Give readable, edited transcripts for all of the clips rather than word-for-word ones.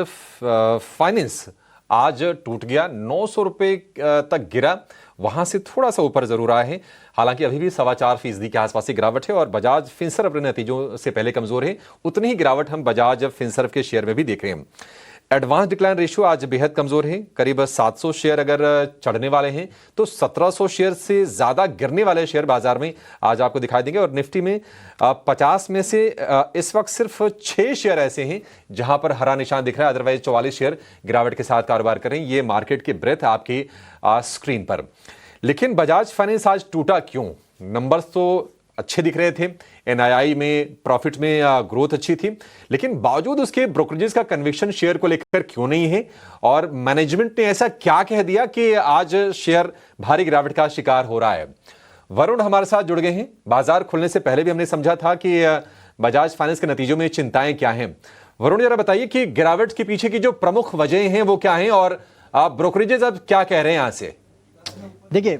Finance आज टूट गया, 900 रुपए तक गिरा, वहां से थोड़ा सा ऊपर जरूर आए हैं। हालांकि अभी भी 4.25% के आसपास की गिरावट है और बजाज फिनसर्व अपने नतीजों से पहले कमजोर है। उतनी ही गिरावट हम बजाज फिनसर्व के शेयर में भी देख रहे हैं। एडवांस डिक्लाइन रेशियो आज बेहद कमजोर है। करीब 700 शेयर अगर चढ़ने वाले हैं तो 1700 शेयर से ज्यादा गिरने वाले शेयर बाजार में आज आपको दिखाई देंगे। और निफ्टी में 50 में से इस वक्त सिर्फ 6 शेयर ऐसे हैं जहां पर हरा निशान दिख रहा है, अदरवाइज 44 शेयर गिरावट के साथ कारोबार कर रहे हैं। ये मार्केट की ब्रेथ आपकी स्क्रीन पर। लेकिन बजाज फाइनेंस आज टूटा क्यों? नंबर्स तो अच्छे दिख रहे थे, एनआईआई में, प्रॉफिट में ग्रोथ अच्छी थी, लेकिन बावजूद उसके ब्रोकरेजेस का कन्विक्शन शेयर को लेकर क्यों नहीं है? और मैनेजमेंट ने ऐसा क्या कह दिया कि आज शेयर भारी गिरावट का शिकार हो रहा है? वरुण हमारे साथ जुड़ गए हैं। बाजार खुलने से पहले भी हमने समझा था कि बजाज फाइनेंस के नतीजों में चिंताएं क्या हैं। वरुण जरा बताइए कि गिरावट के पीछे की जो प्रमुख वजह हैं वो क्या हैं और ब्रोकरेजेस अब क्या कह रहे हैं यहां से? देखिए,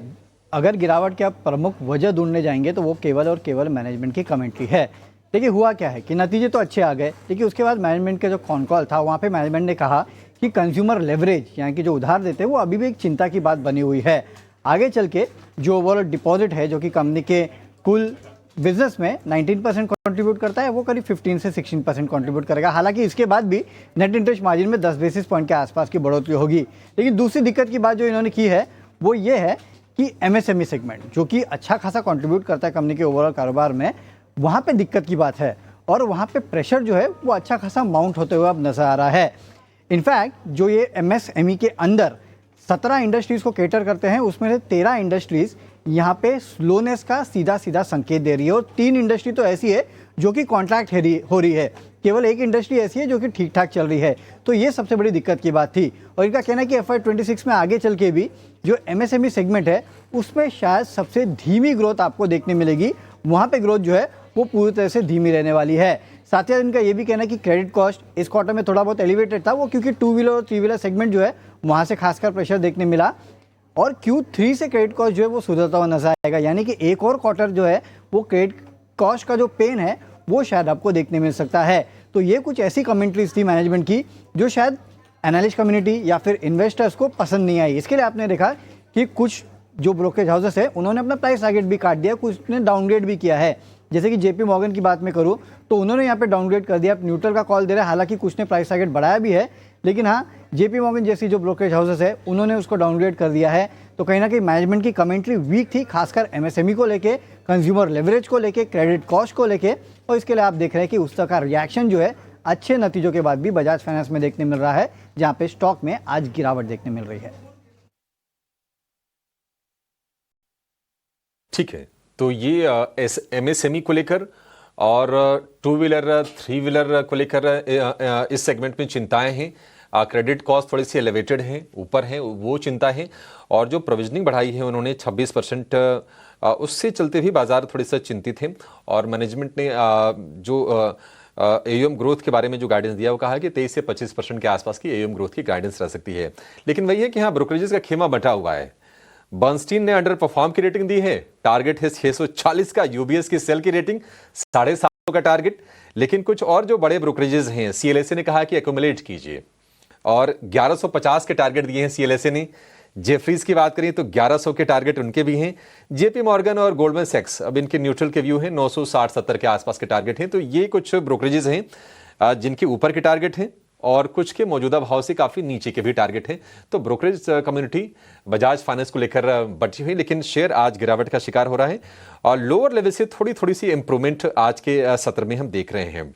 अगर गिरावट के आप प्रमुख वजह ढूंढने जाएंगे तो वो केवल और केवल मैनेजमेंट की कमेंट्री है। देखिए, हुआ क्या है कि नतीजे तो अच्छे आ गए, लेकिन उसके बाद मैनेजमेंट का जो कॉन कॉल था वहाँ पे मैनेजमेंट ने कहा कि कंज्यूमर लेवरेज यानी कि जो उधार देते हैं वो अभी भी एक चिंता की बात बनी हुई है। आगे चल के जो ओवरऑल डिपॉजिट है जो कि कंपनी के कुल बिजनेस में 19% कंट्रीब्यूट करता है, वो करीब 15 से 16% कंट्रीब्यूट करेगा। हालांकि इसके बाद भी नेट इंटरेस्ट मार्जिन में 10 बेसिस पॉइंट के आसपास की बढ़ोतरी होगी। लेकिन दूसरी दिक्कत की बात जो इन्होंने की है वो ये है कि एमएसएमई सेगमेंट जो कि अच्छा खासा कंट्रीब्यूट करता है कंपनी के ओवरऑल कारोबार में, वहाँ पे दिक्कत की बात है और वहाँ पे प्रेशर जो है वो अच्छा खासा माउंट होते हुए अब नजर आ रहा है। इनफैक्ट जो ये एमएसएमई के अंदर 17 इंडस्ट्रीज को केटर करते हैं, उसमें से 13 इंडस्ट्रीज यहाँ पे स्लोनेस का सीधा सीधा संकेत दे रही है और 3 इंडस्ट्री तो ऐसी है जो कि कॉन्ट्रैक्ट हो रही है। केवल एक इंडस्ट्री ऐसी है जो कि ठीक ठाक चल रही है। तो ये सबसे बड़ी दिक्कत की बात थी और इनका कहना है कि FY26 में आगे चल के भी जो एमएसएमई सेगमेंट है उसमें शायद सबसे धीमी ग्रोथ आपको देखने मिलेगी। वहाँ पे ग्रोथ जो है वो पूरी तरह से धीमी रहने वाली है। साथ ही इनका ये भी कहना है कि क्रेडिट कॉस्ट इस क्वार्टर में थोड़ा बहुत एलिवेटेड था, वो क्योंकि 2 व्हीलर और 3 व्हीलर सेगमेंट जो है वहाँ से खासकर प्रेशर देखने मिला और Q3 से क्रेडिट कॉस्ट जो है वो सुधरता हुआ नजर आएगा। यानी कि एक और क्वार्टर जो है वो क्रेडिट कॉस्ट का जो पेन है वो शायद आपको देखने मिल सकता है। तो ये कुछ ऐसी कमेंट्रीज थी मैनेजमेंट की जो शायद एनालिस्ट कम्युनिटी या फिर इन्वेस्टर्स को पसंद नहीं आई। इसके लिए आपने देखा कि कुछ जो ब्रोकरेज हाउसेस है उन्होंने अपना प्राइस टारगेट भी काट दिया, कुछ ने डाउनग्रेड भी किया है। जैसे कि जेपी मॉर्गन की बात में करूँ तो उन्होंने यहाँ पे डाउनग्रेड कर दिया, न्यूट्रल का कॉल दे रहा है। हालांकि कुछ ने प्राइस टारगेट बढ़ाया भी है, लेकिन हाँ, जेपी मॉर्गन जैसी जो ब्रोकरेज हाउसेस है उन्होंने उसको डाउनग्रेड कर दिया है। तो कहीं ना कहीं मैनेजमेंट की कमेंट्री वीक थी, खासकर एमएसएमई को लेके, कंज्यूमर लेवरेज को लेके, क्रेडिट कॉस्ट को लेके। और इसके लिए आप देख रहे हैं कि उस तरह का रिएक्शन जो है अच्छे नतीजों के बाद भी बजाज फाइनेंस में देखने मिल रहा है, जहां पे स्टॉक में आज गिरावट देखने मिल रही है। ठीक है, तो ये एमएसएमई को लेकर और 2 व्हीलर 3 व्हीलर को लेकर इस सेगमेंट में चिंताएं हैं। क्रेडिट कॉस्ट थोड़ी सी एलिवेटेड है, ऊपर है, वो चिंता है। और जो प्रोविजनिंग बढ़ाई है उन्होंने 26%, उससे चलते भी बाजार थोड़ी सा चिंतित है। और मैनेजमेंट ने जो एयूएम ग्रोथ के बारे में जो गाइडेंस दिया वो कहा है कि 23 से 25% के आसपास की एयूएम ग्रोथ की गाइडेंस रह सकती है। लेकिन वही है कि हाँ, ब्रोकरेजेस का खेमा बटा हुआ है। बर्नस्टीन ने अंडर परफॉर्म की रेटिंग दी है, टारगेट है 640 का। यूबीएस की सेल की रेटिंग 750 का टारगेट। लेकिन कुछ और जो बड़े ब्रोकरेजेस हैं, सीएलएसए ने कहा कि एक्यूमुलेट कीजिए और 1150 के टारगेट दिए हैं सीएलएसए ने। जेफरीज की बात करें तो 1100 के टारगेट उनके भी हैं। जेपी मॉर्गन और गोल्डमैन सैक्स अब इनके न्यूट्रल के व्यू हैं, 960-70 के आसपास के टारगेट हैं। तो ये कुछ ब्रोकरेजेस हैं जिनके ऊपर के टारगेट हैं और कुछ के मौजूदा भाव से काफी नीचे के भी टारगेट हैं। तो ब्रोकरेज कम्युनिटी बजाज फाइनेंस को लेकर बची हुई, लेकिन शेयर आज गिरावट का शिकार हो रहा है और लोअर लेवल से थोड़ी सी इंप्रूवमेंट आज के सत्र में हम देख रहे हैं।